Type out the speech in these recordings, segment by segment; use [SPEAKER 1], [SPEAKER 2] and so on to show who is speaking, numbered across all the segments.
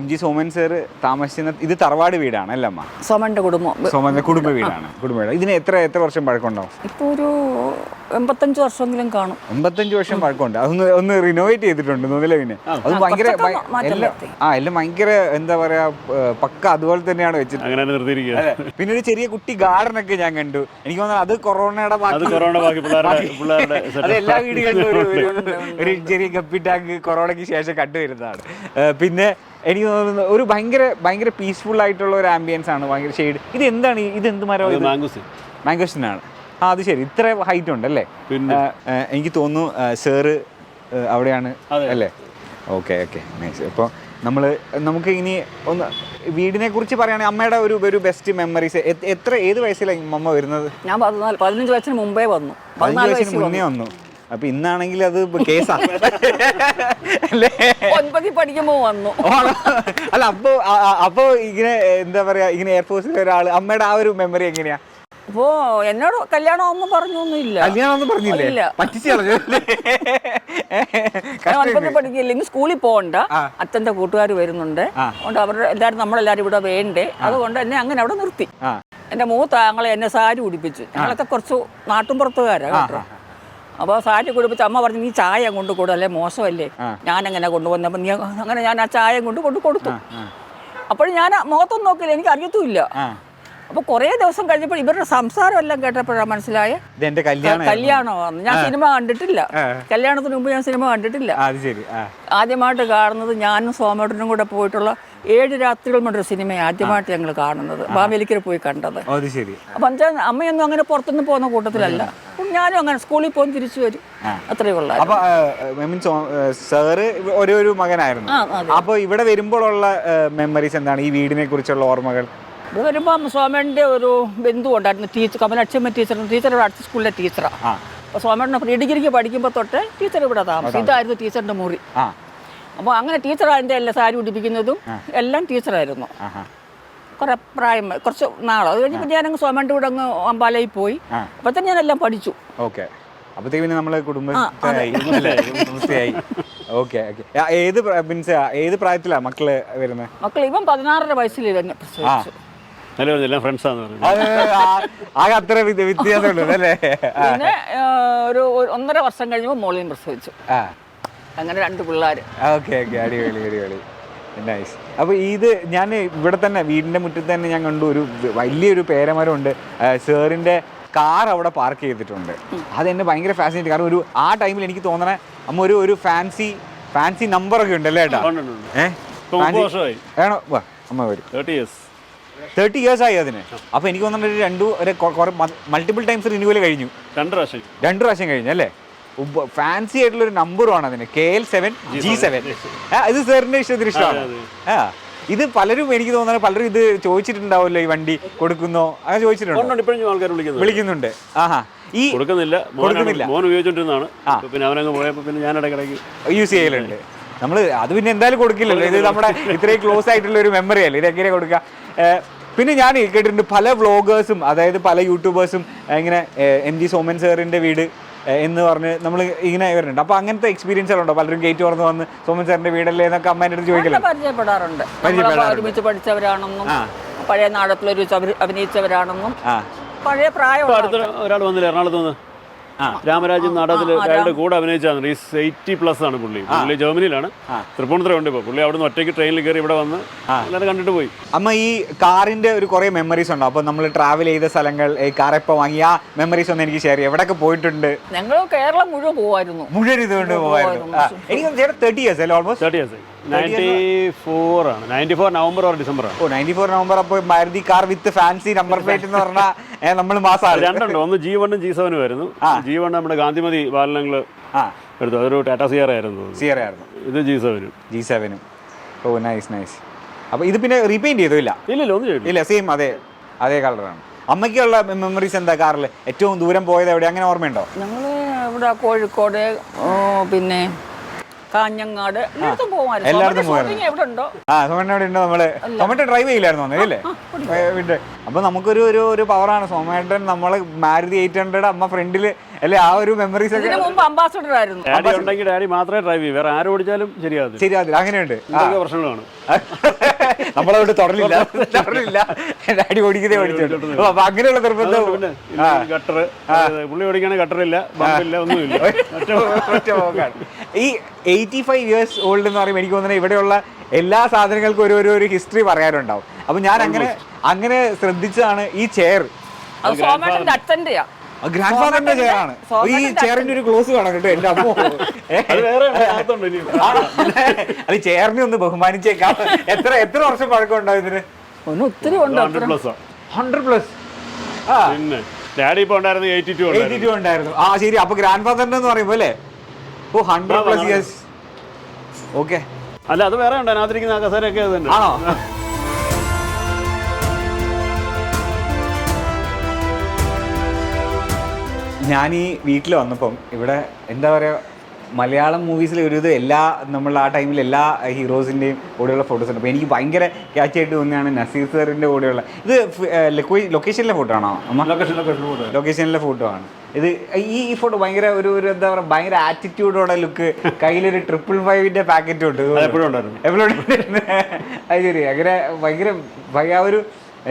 [SPEAKER 1] M G Soman sir താമസിക്കുന്ന ഇത് തറവാട് വീടാണ് അല്ലേ അമ്മ?
[SPEAKER 2] സോമന്റെ
[SPEAKER 1] കുടുംബ വീടാണ്. ഇതിന് എത്ര വർഷം പഴക്കമുണ്ടാവും?
[SPEAKER 2] ഇപ്പൊ ഒരു 85 വർഷമെങ്കിലും കാണും.
[SPEAKER 1] 85 വർഷം പഴക്കമുണ്ട്. ഒന്ന് റിനോവേറ്റ് ചെയ്തിട്ടുണ്ട് പിന്നെ അത് ഭയങ്കര എല്ലാം ഭയങ്കര എന്താ പറയാ പക്ക അതുപോലെ തന്നെയാണ് വെച്ചിട്ട്. പിന്നെ ഒരു ചെറിയ കുട്ടി ഗാർഡൻ ഒക്കെ ഞാൻ കണ്ടു. എനിക്ക് തോന്നുന്നു അത് കൊറോണയുടെ അത് എല്ലാ വീടുകളിലും ഒരു ചെറിയ ഗപ്പി ടാങ്ക് കൊറോണയ്ക്ക് ശേഷം കണ്ടുവരുന്നതാണ്. പിന്നെ എനിക്ക് തോന്നുന്നു ഒരു ഭയങ്കര പീസ്ഫുൾ ആയിട്ടുള്ള ഒരു ആംബിയൻസ് ആണ്. ഭയങ്കര ഷെയ്ഡ്. ഇത് എന്താണ്? ഇത് എന്ത് മരം? മാംഗോസ്റ്റിനാണ്. അത് ശരി. ഇത്ര ഹൈറ്റ് ഉണ്ടല്ലേ? എനിക്ക് തോന്നുന്നു സാറ് അവിടെയാണ് അല്ലേ? Okay nice. അപ്പോൾ നമുക്ക് ഇനി ഒന്ന് വീടിനെ കുറിച്ച് പറയുകയാണെങ്കിൽ അമ്മയുടെ ഒരു ബെസ്റ്റ് മെമ്മറീസ്. ഏത് വയസ്സിലാണ് അമ്മ വരുന്നത്?
[SPEAKER 2] ഞാൻ 15 വയസ്സിന് മുമ്പേ വന്നു.
[SPEAKER 1] 15 വയസ്സിന് മുന്നേ വന്നു. അപ്പൊ ഇന്നാണെങ്കിൽ അത് കേസാണ് അല്ലേ?
[SPEAKER 2] 9 പഠിക്കുമ്പോ വന്നു.
[SPEAKER 1] അല്ല അപ്പൊ ഇങ്ങനെ എന്താ പറയാ, ഇങ്ങനെ എയർഫോഴ്സിലെ ഒരാള് അമ്മയുടെ ആ ഒരു മെമ്മറി എങ്ങനെയാ?
[SPEAKER 2] അപ്പോ എന്നോട് കല്യാണം ഒന്നും പറഞ്ഞൊന്നുമില്ല.
[SPEAKER 1] കല്യാണം പറഞ്ഞില്ലേ? പറ്റിച്ചു കളഞ്ഞു.
[SPEAKER 2] 9 പഠിക്കില്ലെങ്കിൽ സ്കൂളിൽ പോകണ്ട, അച്ഛന്റെ കൂട്ടുകാർ വരുന്നുണ്ട്, അതുകൊണ്ട് അവരുടെ നമ്മളെല്ലാരും ഇവിടെ വേണ്ടേ, അതുകൊണ്ട് എന്നെ അങ്ങനെ അവിടെ നിർത്തി. എന്റെ മൂത്ത ആങ്ങളെ എന്നെ സാരി ഉടിപ്പിച്ചു. ഞങ്ങളൊക്കെ കുറച്ച് നാട്ടുംപുറത്തുകാരാ കേട്ടോ. അപ്പോൾ സാരി കുടിപ്പിച്ച് അമ്മ പറഞ്ഞു, നീ ചായ കൊണ്ട് കൊടു, അല്ലേ മോശമല്ലേ, ഞാനെങ്ങനെ കൊണ്ടുവന്നപ്പോൾ നീ അങ്ങനെ ഞാൻ ആ ചായ കൊണ്ട് കൊടുത്തു. അപ്പോഴും ഞാൻ മുഖത്തൊന്നും നോക്കില്ല, എനിക്ക് അറിയത്തുമില്ല. അപ്പോൾ കുറേ ദിവസം കഴിഞ്ഞപ്പോൾ ഇവരുടെ സംസാരം എല്ലാം കേട്ടപ്പോഴാണ് മനസ്സിലായ കല്യാണമാണ്. ഞാൻ സിനിമ കണ്ടിട്ടില്ല, കല്യാണത്തിന് മുമ്പ് ഞാൻ സിനിമ കണ്ടിട്ടില്ല. ആദ്യമായിട്ട് കാണുന്നത് ഞാനും സോമേട്ടനും കൂടെ പോയിട്ടുള്ള 7 രാത്രികൾ കൊണ്ടൊരു സിനിമയാണ് ആദ്യമായിട്ട് ഞങ്ങൾ കാണുന്നത്. ബാബേലിക്കര പോയി കണ്ടത്. അപ്പം അമ്മയൊന്നും അങ്ങനെ പുറത്തുനിന്ന് പോകുന്ന കൂട്ടത്തിലല്ല. ഞാനും അങ്ങനെ സ്കൂളിൽ പോയി തിരിച്ചു വരും, അത്രയേ ഉള്ളൂ.
[SPEAKER 1] സാറ് ഒരു മകനായിരുന്നു. അപ്പോൾ ഇവിടെ വരുമ്പോഴുള്ള മെമ്മറീസ് എന്താണ്? ഈ വീടിനെ കുറിച്ചുള്ള ഓർമ്മകൾ?
[SPEAKER 2] ഇത് വരുമ്പോൾ സോമേട്ടൻ്റെ ഒരു ബന്ധു ഉണ്ടായിരുന്നു, കമലക്ഷമ്മ ടീച്ചർ ആർട്സ് സ്കൂളിലെ ടീച്ചറാണ്. അപ്പോൾ സോമേട്ടനെ പ്രീ ഡിഗ്രിക്ക് പഠിക്കുമ്പോൾ തൊട്ട് ടീച്ചർ ഇവിടെ താമസം. ഇതായിരുന്നു ടീച്ചറിൻ്റെ മുറി. അപ്പോൾ അങ്ങനെ ടീച്ചറാണ് എല്ലാം സാരി ഉടിപ്പിക്കുന്നതും എല്ലാം ടീച്ചറായിരുന്നു. കുറേ പ്രായം, കുറച്ച് നാളെ അത് കഴിഞ്ഞപ്പോൾ ഞാനങ്ങ് സോമേൻ്റെ കൂടെ അങ്ങ് അമ്പാലയിൽ പോയി. അപ്പോൾ തന്നെ ഞാനെല്ലാം പഠിച്ചു.
[SPEAKER 1] ഓക്കെ. അപ്പോഴത്തേക്ക് പിന്നെ നമ്മളെ കുടുംബത്തിലായി. ഏത് പ്രായത്തിലാണ് മക്കള് വരുന്നത്?
[SPEAKER 2] മക്കൾ ഇവൻ 16.5 വയസ്സിൽ തന്നെ പ്രസവിച്ചു.
[SPEAKER 1] അത്ര വ്യത്യാസമുള്ളൂ അല്ലേ?
[SPEAKER 2] പിന്നെ ഒരു 1.5 വർഷം കഴിഞ്ഞപ്പോൾ മോളിയും പ്രസവിച്ചു. അങ്ങനെ 2 പിള്ളേർ.
[SPEAKER 1] ഓക്കെ അടിപൊളി നൈസ്. അപ്പോൾ ഇത് ഞാൻ ഇവിടെ തന്നെ വീടിൻ്റെ മുറ്റത്ത് തന്നെ ഞാൻ കണ്ടു, ഒരു വലിയൊരു പേരമരമുണ്ട്. സാറിൻ്റെ കാർ അവിടെ പാർക്ക് ചെയ്തിട്ടുണ്ട്. അതെന്നെ ഭയങ്കര ഫാസിനേറ്റ്. കാരണം ആ ടൈമിൽ എനിക്ക് തോന്നണേ അമ്മ ഒരു ഫാൻസി നമ്പറൊക്കെ ഉണ്ടല്ലേ ഏട്ടാ? വേണോ? വാ അമ്മ വരും. 30 years ആയി അതിന്. അപ്പോൾ എനിക്ക് തോന്നുന്നുണ്ട് മൾട്ടിപ്പിൾ ടൈംസ് റിന്യൂവൽ കഴിഞ്ഞു. 2 പ്രാവശ്യം കഴിഞ്ഞു അല്ലേ? ഫാൻസി ആയിട്ടുള്ളൊരു നമ്പറുമാണ് അതിന്, KL7 G7. ഇത് സാറിൻ്റെ ഇഷ്ടമാണ്. ഇത് പലരും എനിക്ക് തോന്നുന്നത് പലരും ഇത് ചോദിച്ചിട്ടുണ്ടാവുമല്ലോ, ഈ വണ്ടി കൊടുക്കുന്നോ അങ്ങനെ ചോദിച്ചിട്ടുണ്ടോ? വിളിക്കുന്നുണ്ട്. ഈ കൊടുക്കുന്നില്ല, യൂസ് ചെയ്യലുണ്ട് നമ്മൾ. അത് പിന്നെ എന്തായാലും കൊടുക്കില്ലല്ലോ, ഇത് നമ്മുടെ ഇത്രയും ക്ലോസ് ആയിട്ടുള്ള ഒരു മെമ്മറി അല്ലേ, ഇതെങ്ങനെ കൊടുക്കുക? പിന്നെ ഞാൻ കേട്ടിട്ടുണ്ട് പല വ്ളോഗേഴ്സും, അതായത് പല യൂട്യൂബേഴ്സും ഇങ്ങനെ എം ജി സോമൻ സാറിൻ്റെ വീട് എന്ന് പറഞ്ഞ് നമ്മൾ ഇങ്ങനെ വരുന്നുണ്ട്. അപ്പോൾ അങ്ങനത്തെ എക്സ്പീരിയൻസുകളുണ്ടോ? പലരും ഗേറ്റ് തുറന്ന് വന്ന് സോമൻ സാറിൻ്റെ വീടല്ലേ എന്നൊക്കെ അമ്മേൻ്റെ അടുത്ത് ചോദിക്കില്ല?
[SPEAKER 2] പരിചയപ്പെടാറുണ്ട്. ഒരുമിച്ച് പഠിച്ചവരാണെന്നും പഴയ നാടകത്തിൽ അഭിനയിച്ചവരാണെന്നും പഴയ പ്രായം.
[SPEAKER 3] ഒരാൾ വന്നില്ല എറണാകുളത്ത് നിന്ന്, രാമരാജ്യം നാടകത്തിൽ കൂടെ അഭിനയിച്ചാണ്. 80+ ആണ് പുള്ളി ജർമ്മനിയിലാണ്, തൃപ്പൂണിത്തുറ ഉണ്ട് ഇപ്പോൾ. പുള്ളി അവിടെ നിന്ന് ഒറ്റയ്ക്ക് ട്രെയിനിൽ കയറി ഇവിടെ വന്ന് എല്ലാവരും കണ്ടിട്ട് പോയി.
[SPEAKER 1] അമ്മ ഈ കാറിന്റെ ഒരു കുറേ മെമ്മറീസ് ഉണ്ടോ? അപ്പോൾ നമ്മൾ ട്രാവൽ ചെയ്ത സ്ഥലങ്ങൾ, ഈ കാർ എപ്പോൾ വാങ്ങി, ആ മെമ്മറീസ് ഒന്ന് എനിക്ക് ഷെയർ ചെയ്യാം. എവിടെയൊക്കെ പോയിട്ടുണ്ട്?
[SPEAKER 2] ഞങ്ങൾ കേരളം മുഴുവൻ പോവായിരുന്നു.
[SPEAKER 1] ഇതുകൊണ്ട് പോവായിരുന്നു. എനിക്ക് 30 years അല്ലേ? Almost
[SPEAKER 3] 30 years. 94 ആണ്. 94 നവംബർ ഓർ ഡിസംബർ ആണ്.
[SPEAKER 1] 94 നവംബർ. അപ്പോൾ മാരുതി കാർ വിത്ത് ഫാൻസി നമ്പർ പ്ലേറ്റ് എന്ന് പറഞ്ഞാൽ നമ്മൾ മാസമാണ്.
[SPEAKER 3] 2 ഒന്ന് G1 G7 ആയിരുന്നു. G1 നമ്മുടെ ഗാന്ധിമതി ബാലനങ്ങൾ എടുത്തു, അതൊരു ടാറ്റ സിയറ ആയിരുന്നു. ഇത് G7. ഓ നൈസ്. അപ്പോൾ ഇത് പിന്നെ റീപെയിന്റ് ചെയ്തോ? ഇല്ല, സെയിം അതേ കളറാണ്. അമ്മയ്ക്കുള്ള മെമ്മറീസ് എന്താ കാറിൽ? ഏറ്റവും ദൂരം പോയത് എവിടെ, അങ്ങനെ ഓർമ്മയുണ്ടോ?
[SPEAKER 2] ഞങ്ങൾ ഇവിടെ കോഴിക്കോട്, പിന്നെ കാഞ്ഞങ്ങാട്, എല്ലായിടത്തും പോകാറുണ്ട്.
[SPEAKER 1] നമ്മള് ഡ്രൈവ് ചെയ്യില്ലായിരുന്നു അല്ലേ? അപ്പൊ നമുക്കൊരു പവറാണ്. സോമേട്ടൻ നമ്മള് മാരുതി 800 അമ്മ ഫ്രണ്ടില് അല്ലെ ആ ഒരു മെമ്മറീസ് ഒക്കെ.
[SPEAKER 2] ഇതിനു മുമ്പ് അംബാസഡർ ആയിരുന്നു.
[SPEAKER 3] ഡാഡി ഉണ്ടെങ്കിൽ ഡാഡി മാത്രമേ ഡ്രൈവ് ചെയ്യൂ, വേറെ ആരും ഓടിച്ചാലും ശരിയാകും.
[SPEAKER 1] ശരിയാതില്ല, അങ്ങനെയുണ്ട്.
[SPEAKER 3] ഇതൊക്കെ പ്രശ്നങ്ങളാണ്.
[SPEAKER 1] നമ്മളവിടെ തുടരില്ല ഡാഡി ഓടിക്കുന്നേ ഓടിച്ചോളൂ. അപ്പൊ അങ്ങനെയുള്ള നിർബന്ധം.
[SPEAKER 3] ഗട്ടർ പുള്ളി ഓടിക്കുകയാണെങ്കിൽ ഗട്ടറില്ല, ബമ്പില്ല, ഒന്നുമില്ല.
[SPEAKER 1] ഈ 85 years ഓൾഡ് എന്ന് പറയുമ്പോൾ എനിക്ക് തോന്നുന്നത് ഇവിടെയുള്ള എല്ലാ സാധനങ്ങൾക്കും ഒരു ഹിസ്റ്ററി പറയാനുണ്ടാവും. അപ്പൊ ഞാൻ അങ്ങനെ ശ്രദ്ധിച്ചതാണ് ഈ ചെയർ.
[SPEAKER 2] അത് സോമേട്ടന്റെ അച്ഛന്റെയാ,
[SPEAKER 1] ഗ്രാൻഡ് ഫാദറിന്റെ ചെയറാണ്. ഈ ചെയറിന്റെ ഒരു ക്ലോസ് കാണാം കേട്ടോ എന്റെ അമ്മ. അത് ചെയറിനെ ഒന്ന് ബഹുമാനിച്ചേക്കാം. എത്ര വർഷം പഴക്കം ഉണ്ടാവും ഇതിന്?
[SPEAKER 2] ഒത്തിരി ഉണ്ട്,
[SPEAKER 1] 100+.
[SPEAKER 3] പിന്നെ ഡാഡി ഇപ്പൊ ഉണ്ടായിരുന്നു 82
[SPEAKER 1] ഉണ്ടായിരുന്നു. ആ ശരി. അപ്പൊ ഗ്രാൻഡ് ഫാദറിന്റെ എന്ന് പറയുമ്പോ അല്ലേ? ഓ 100+ years. ഓക്കെ.
[SPEAKER 3] അല്ല അത് വേറെ ഉണ്ട്, അതിനകത്തിരിക്കുന്ന കസേരയൊക്കെ അത് തന്നെ.
[SPEAKER 1] ആണോ? ഞാൻ ഈ വീട്ടിൽ വന്നപ്പം ഇവിടെ എന്താ പറയുക, മലയാളം മൂവീസിൽ ഒരുവിധം എല്ലാ നമ്മൾ ആ ടൈമിൽ എല്ലാ ഹീറോസിൻ്റെയും കൂടെയുള്ള ഫോട്ടോസ് ഉണ്ട്. അപ്പോൾ എനിക്ക് ഭയങ്കര ക്യാച്ചായിട്ട് തോന്നിയാണ് നസീർ സാറിൻ്റെ കൂടെയുള്ള ഇത്. ലൊക്കേഷനിലെ ഫോട്ടോ ആണോ അമ്മ? ലൊക്കേഷനിലെ ഫോട്ടോ ആണ് ഇത്. ഈ ഫോട്ടോ ഭയങ്കര ഒരു എന്താ പറയുക, ഭയങ്കര ആറ്റിറ്റ്യൂഡോടെ ലുക്ക്. കയ്യിലൊരു 555 പാക്കറ്റും ഉണ്ട്. എപ്പോഴും അത് ശരി. അങ്ങനെ ഭയങ്കര ഒരു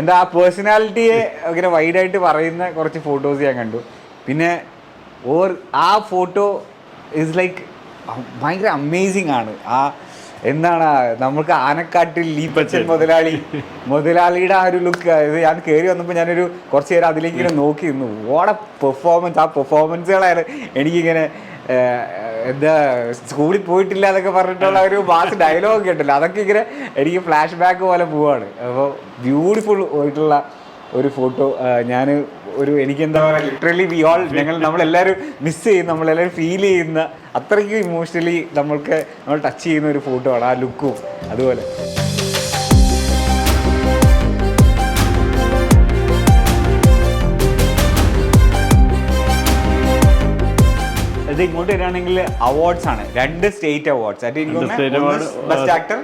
[SPEAKER 1] എന്താ ആ പേഴ്സണാലിറ്റിയെ അങ്ങനെ വൈഡായിട്ട് പറയുന്ന കുറച്ച് ഫോട്ടോസ് ഞാൻ കണ്ടു. പിന്നെ ആ ഫോട്ടോ ഇസ് ലൈക്ക് ഭയങ്കര അമേസിങ് ആണ്. ആ എന്താണ് നമുക്ക് ആനക്കാട്ടിൽ ലീപ്പച്ചൻ മുതലാളിയുടെ ആ ഒരു ലുക്ക്. ഇത് ഞാൻ കയറി വന്നപ്പോൾ ഞാനൊരു കുറച്ച് നേരം അതിലേക്ക് ഇങ്ങനെ നോക്കി നിന്നു. ഓടെ പെർഫോമൻസ്, ആ പെർഫോമൻസുകളാണ് എനിക്കിങ്ങനെ എന്താ സ്കൂളിൽ പോയിട്ടില്ല എന്നൊക്കെ പറഞ്ഞിട്ടുള്ള ഒരു മാസ് ഡയലോഗ് ഉണ്ടല്ലോ, അതൊക്കെ ഇങ്ങനെ എനിക്ക് ഫ്ലാഷ് ബാക്ക് പോലെ പോവാണ്. അപ്പോൾ ബ്യൂട്ടിഫുൾ ആയിട്ടുള്ള ഒരു ഫോട്ടോ. ഞാൻ എനിക്കെന്താ പറയുക, ലിറ്ററലി നമ്മളെല്ലാവരും മിസ് ചെയ്യുന്ന, നമ്മളെല്ലാവരും ഫീൽ ചെയ്യുന്ന, അത്രയ്ക്കും ഇമോഷണലി നമ്മൾ ടച്ച് ചെയ്യുന്ന ഒരു ഫോട്ടോ ആണ് ആ ലുക്കും. അതുപോലെ ഇത് ഇങ്ങോട്ട് വരികയാണെങ്കിൽ അവാർഡ്സ് ആണ്. 2 state awards. Best actor,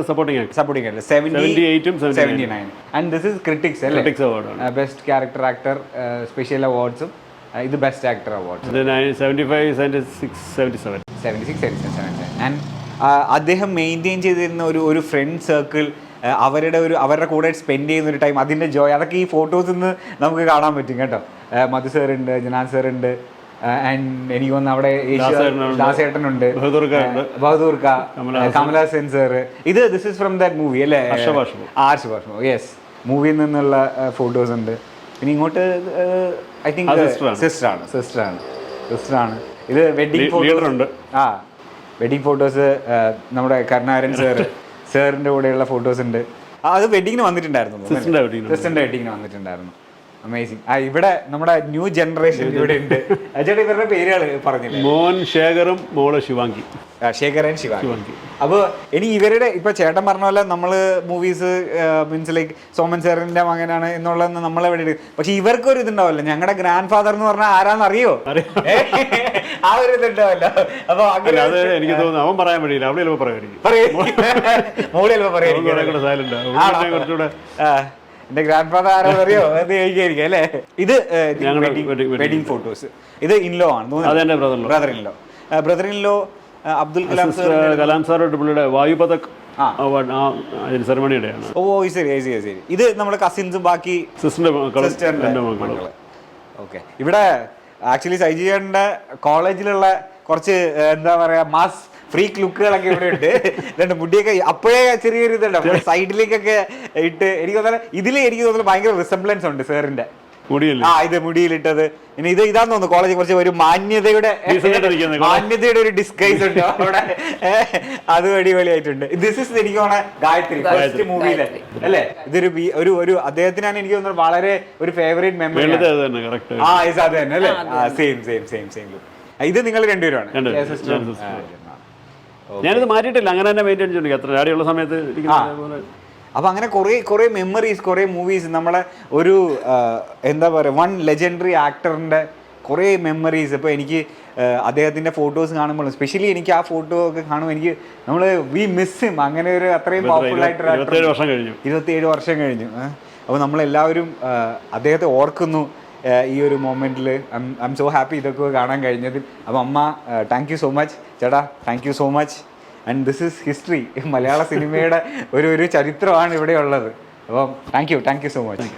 [SPEAKER 1] supporting actor 78 ഉം 79. ആൻഡ് ദിസ് ഇസ് ക്രിട്ടിക്സ് അല്ലേ? ബെസ്റ്റ് ക്യാരക്ടർ ആക്ടർ സ്പെഷ്യൽ അവാർഡ്സും ഇത് ബെസ്റ്റ് ആക്ടർ അവാർഡ്സ്
[SPEAKER 3] 75, 76, 77.
[SPEAKER 1] ആൻഡ് അദ്ദേഹം മെയിൻറ്റെയിൻ ചെയ്തിരുന്ന ഒരു ഫ്രണ്ട് സർക്കിൾ, അവരുടെ കൂടെ സ്പെൻഡ് ചെയ്യുന്ന ഒരു ടൈം, അതിൻ്റെ ജോയ്, അതൊക്കെ ഈ ഫോട്ടോസിൽ നിന്ന് നമുക്ക് കാണാൻ പറ്റും കേട്ടോ. മധു സാറുണ്ട്, ജനാൻ സാറുണ്ട്, ആൻഡ് എനിക്ക് തോന്നുന്നു അവിടെ ദാസേട്ടനുണ്ട്, ബഹദൂർക്ക, Kamalahasan sir. This is from that movie അല്ലേ? ആർഷഭാഷ്. യെസ്, മൂവിയിൽ നിന്നുള്ള ഫോട്ടോസ് ഉണ്ട്. പിന്നെ ഇങ്ങോട്ട് ഐ തിങ്ക് സിസ്റ്ററാണ്. ഇത് വെഡിങ് ഫോട്ടോസ് ഉണ്ട്. വെഡിങ് ഫോട്ടോസ് നമ്മുടെ കരുണാകരൻ സാറിന്റെ കൂടെയുള്ള ഫോട്ടോസ് ഉണ്ട്. അത് വെഡിങ്ങിന് വന്നിട്ടുണ്ടായിരുന്നു, സിസ്റ്ററിന്റെ വെഡിങ്ങിന് വന്നിട്ടുണ്ടായിരുന്നു. അമേസിങ്. ഇവിടെ നമ്മുടെ ന്യൂ ജനറേഷൻ ഇവിടെ ഉണ്ട്. ചേട്ടാ ഇവരുടെ പേരുകൾ പറഞ്ഞില്ലേ?
[SPEAKER 3] മോൻ ശേഖറും മോള് ശിവാങ്കി.
[SPEAKER 1] ശേഖരൻ ശിവാങ്കി. അപ്പോൾ ഇനി ഇവരുടെ ഇപ്പൊ ചേട്ടൻ പറഞ്ഞ പോലെ നമ്മള് മൂവീസ് മീൻസ് ലൈക്ക് സോമൻ സാറിന്റെ മകനാണ് എന്നുള്ളത് നമ്മളെവിടെ, പക്ഷെ ഇവർക്കൊരു ഇതുണ്ടാവല്ലോ, ഞങ്ങളുടെ ഗ്രാൻഡ് ഫാദർ എന്ന് പറഞ്ഞാൽ ആരാന്ന് അറിയോ? ആ ഒരു ഇതുണ്ടാവല്ലോ. അപ്പൊ
[SPEAKER 3] എനിക്ക് തോന്നുന്നു അവൻ പറയാൻ വേണ്ടിയില്ല, അവള് ചിലപ്പോ പറയായിരിക്കും,
[SPEAKER 1] മോള് ചിലപ്പോ പറയായിരിക്കും. എന്റെ ഗ്രാൻഡ് ഫാദർ ആരാന്ന് അറിയോ എന്ന് ചോദിക്കായിരിക്കും അല്ലേ? ഇത് വെഡിങ് ഫോട്ടോസ്. ഇത് ഇൻലോ ആണ്, ബ്രദർ ഇൻലോ അബ്ദുൽ
[SPEAKER 3] കലാം സാറോട്ട് പുള്ളിയുടെ വായുപതക് സെറമണിയുടെ.
[SPEAKER 1] ഓ ശരി. ഇത് നമ്മുടെ കസിൻസും ബാക്കി സിസ്റ്ററിന്റെ മക്കള്. ഓക്കെ. ഇവിടെ ആക്ച്വലി സൈജിയുടെ കോളേജിലുള്ള കുറച്ച് എന്താ പറയാ മാസ് ഫ്രീക്ക് ലുക്കുകളൊക്കെ ഇവിടെ ഉണ്ട്. രണ്ട് മുടിയൊക്കെ അപ്പോഴേ ചെറിയൊരു ഇതുണ്ട്, സൈഡിലേക്കൊക്കെ ഇട്ട്. എനിക്ക് തോന്നുന്നു ഭയങ്കര റിസംബ്ലൻസ് ഉണ്ട് സാറിന്റെ. ഇത് മുടിയിലിട്ടത്. ഇനി ഇതാന്ന് തോന്നുന്നു കോളേജിൽ കുറച്ച് ഒരു മാന്യതയുടെ ഒരു ഡിസ്ഗൈസ് ഉണ്ട് അവിടെ. അത് അടിപൊളിയായിട്ടുണ്ട്. ദിസ് ഇസ് എനിക്ക് തോന്നുന്നത് ഗായത്രി ഫസ്റ്റ് മൂവിയിലെ അല്ലേ? ഇതൊരു അദ്ദേഹത്തിനാണ് എനിക്ക് തോന്നുന്നത് വളരെ ഒരു ഫേവറേറ്റ് മെമ്മറി. അത് തന്നെ അല്ലേ? സെയിം. ഇത് നിങ്ങൾ രണ്ടുപേരാണ്.
[SPEAKER 3] ഞാനിത് മാറ്റിയിട്ടില്ല, അങ്ങനെ തന്നെ മെയിൻറ്റെയിൻ ചെയ്യുന്നുണ്ട് എത്ര ഡാഡിയുള്ള സമയത്ത്.
[SPEAKER 1] അപ്പോൾ അങ്ങനെ കുറേ മെമ്മറീസ്, കുറേ മൂവീസ്, നമ്മളെ ഒരു എന്താ പറയുക, വൺ ലെജൻഡറി ആക്ടറിൻ്റെ കുറേ മെമ്മറീസ്. ഇപ്പോൾ എനിക്ക് അദ്ദേഹത്തിൻ്റെ ഫോട്ടോസ് കാണുമ്പോൾ, സ്പെഷ്യലി എനിക്ക് ആ ഫോട്ടോ ഒക്കെ കാണുമ്പോൾ നമ്മൾ വി മിസ് ഹിം. അങ്ങനെ ഒരു അത്രയും പവർഫുൾ ആയിട്ടൊരു 27 വർഷം കഴിഞ്ഞു. അപ്പോൾ നമ്മളെല്ലാവരും അദ്ദേഹത്തെ ഓർക്കുന്നു. ഈ ഒരു മൊമെൻറ്റിൽ ഐ എം സോ ഹാപ്പി ഇതൊക്കെ കാണാൻ കഴിഞ്ഞതിൽ. അപ്പം അമ്മ താങ്ക് യു സോ മച്ച്, ചേട്ടാ thank you so much. And this is history. മലയാള സിനിമയുടെ ഒരു ചരിത്രമാണ് ഇവിടെ ഉള്ളത്. അപ്പം താങ്ക് യു സോ മച്ച്.